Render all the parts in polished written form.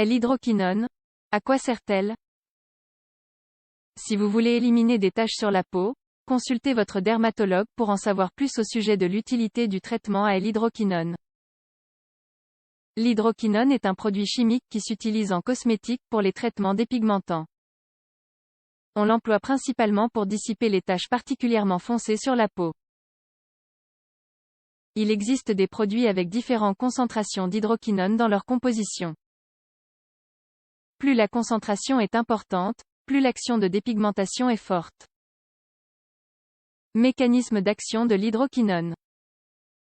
L'hydroquinone, à quoi sert-elle? Si vous voulez éliminer des taches sur la peau, consultez votre dermatologue pour en savoir plus au sujet de l'utilité du traitement à l'hydroquinone. L'hydroquinone est un produit chimique qui s'utilise en cosmétique pour les traitements dépigmentants. On l'emploie principalement pour dissiper les taches particulièrement foncées sur la peau. Il existe des produits avec différentes concentrations d'hydroquinone dans leur composition. Plus la concentration est importante, plus l'action de dépigmentation est forte. Mécanisme d'action de l'hydroquinone.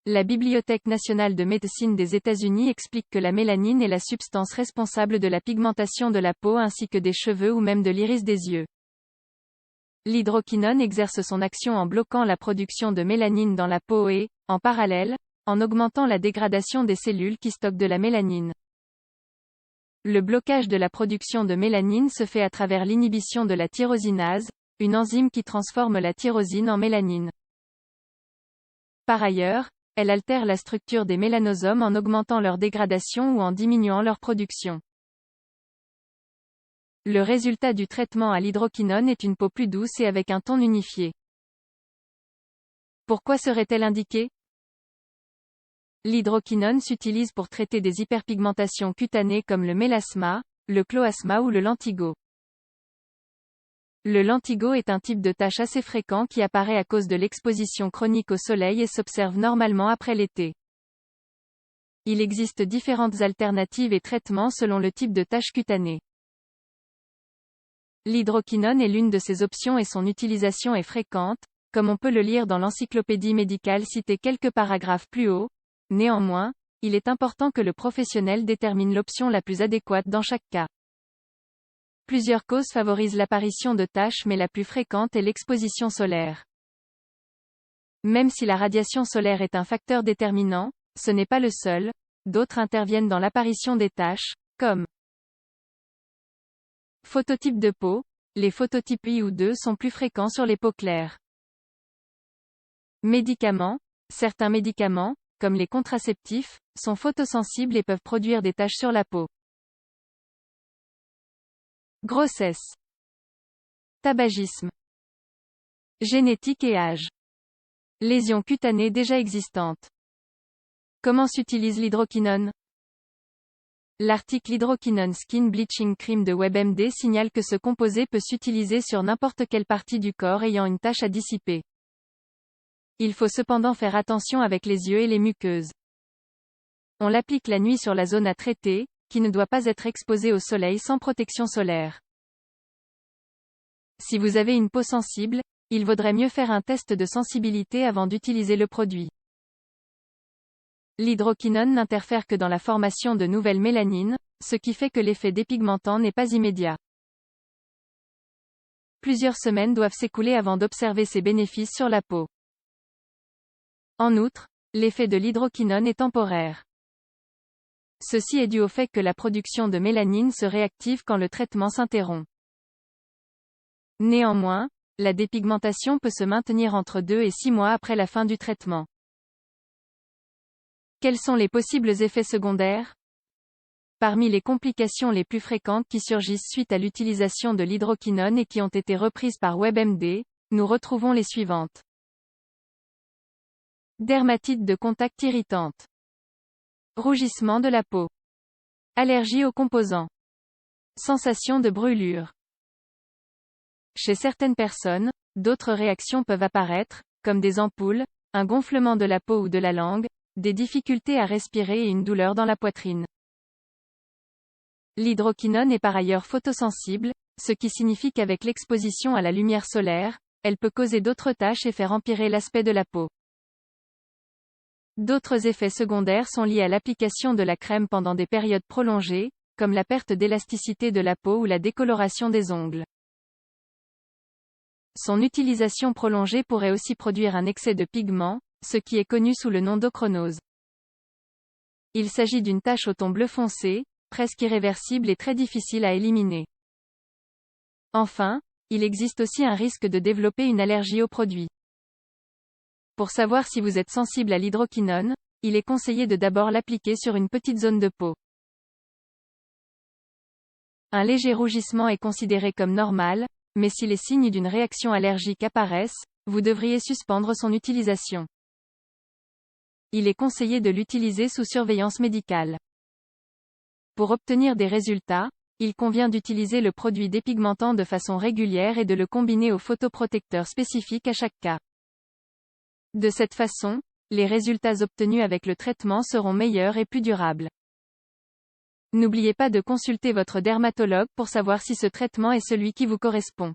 La Bibliothèque nationale de médecine des États-Unis explique que la mélanine est la substance responsable de la pigmentation de la peau ainsi que des cheveux ou même de l'iris des yeux. L'hydroquinone exerce son action en bloquant la production de mélanine dans la peau et, en parallèle, en augmentant la dégradation des cellules qui stockent de la mélanine. Le blocage de la production de mélanine se fait à travers l'inhibition de la tyrosinase, une enzyme qui transforme la tyrosine en mélanine. Par ailleurs, elle altère la structure des mélanosomes en augmentant leur dégradation ou en diminuant leur production. Le résultat du traitement à l'hydroquinone est une peau plus douce et avec un ton unifié. Pourquoi serait-elle indiquée? L'hydroquinone s'utilise pour traiter des hyperpigmentations cutanées comme le mélasma, le chloasma ou le lentigo. Le lentigo est un type de tache assez fréquent qui apparaît à cause de l'exposition chronique au soleil et s'observe normalement après l'été. Il existe différentes alternatives et traitements selon le type de tache cutanée. L'hydroquinone est l'une de ces options et son utilisation est fréquente, comme on peut le lire dans l'encyclopédie médicale citée quelques paragraphes plus haut. Néanmoins, il est important que le professionnel détermine l'option la plus adéquate dans chaque cas. Plusieurs causes favorisent l'apparition de taches mais la plus fréquente est l'exposition solaire. Même si la radiation solaire est un facteur déterminant, ce n'est pas le seul, d'autres interviennent dans l'apparition des taches, comme phototype de peau, les phototypes I ou II sont plus fréquents sur les peaux claires. Médicaments, certains médicaments, comme les contraceptifs, sont photosensibles et peuvent produire des taches sur la peau. Grossesse, tabagisme, génétique et âge. Lésions cutanées déjà existantes. Comment s'utilise l'hydroquinone? L'article Hydroquinone Skin Bleaching Cream de WebMD signale que ce composé peut s'utiliser sur n'importe quelle partie du corps ayant une tache à dissiper. Il faut cependant faire attention avec les yeux et les muqueuses. On l'applique la nuit sur la zone à traiter, qui ne doit pas être exposée au soleil sans protection solaire. Si vous avez une peau sensible, il vaudrait mieux faire un test de sensibilité avant d'utiliser le produit. L'hydroquinone n'interfère que dans la formation de nouvelles mélanines, ce qui fait que l'effet dépigmentant n'est pas immédiat. Plusieurs semaines doivent s'écouler avant d'observer ses bénéfices sur la peau. En outre, l'effet de l'hydroquinone est temporaire. Ceci est dû au fait que la production de mélanine se réactive quand le traitement s'interrompt. Néanmoins, la dépigmentation peut se maintenir entre 2 et 6 mois après la fin du traitement. Quels sont les possibles effets secondaires? Parmi les complications les plus fréquentes qui surgissent suite à l'utilisation de l'hydroquinone et qui ont été reprises par WebMD, nous retrouvons les suivantes. Dermatite de contact irritante. Rougissement de la peau. Allergie aux composants. Sensation de brûlure. Chez certaines personnes, d'autres réactions peuvent apparaître, comme des ampoules, un gonflement de la peau ou de la langue, des difficultés à respirer et une douleur dans la poitrine. L'hydroquinone est par ailleurs photosensible, ce qui signifie qu'avec l'exposition à la lumière solaire, elle peut causer d'autres taches et faire empirer l'aspect de la peau. D'autres effets secondaires sont liés à l'application de la crème pendant des périodes prolongées, comme la perte d'élasticité de la peau ou la décoloration des ongles. Son utilisation prolongée pourrait aussi produire un excès de pigment, ce qui est connu sous le nom d'ochronose. Il s'agit d'une tache au ton bleu foncé, presque irréversible et très difficile à éliminer. Enfin, il existe aussi un risque de développer une allergie au produit. Pour savoir si vous êtes sensible à l'hydroquinone, il est conseillé de d'abord l'appliquer sur une petite zone de peau. Un léger rougissement est considéré comme normal, mais si les signes d'une réaction allergique apparaissent, vous devriez suspendre son utilisation. Il est conseillé de l'utiliser sous surveillance médicale. Pour obtenir des résultats, il convient d'utiliser le produit dépigmentant de façon régulière et de le combiner au photoprotecteur spécifique à chaque cas. De cette façon, les résultats obtenus avec le traitement seront meilleurs et plus durables. N'oubliez pas de consulter votre dermatologue pour savoir si ce traitement est celui qui vous correspond.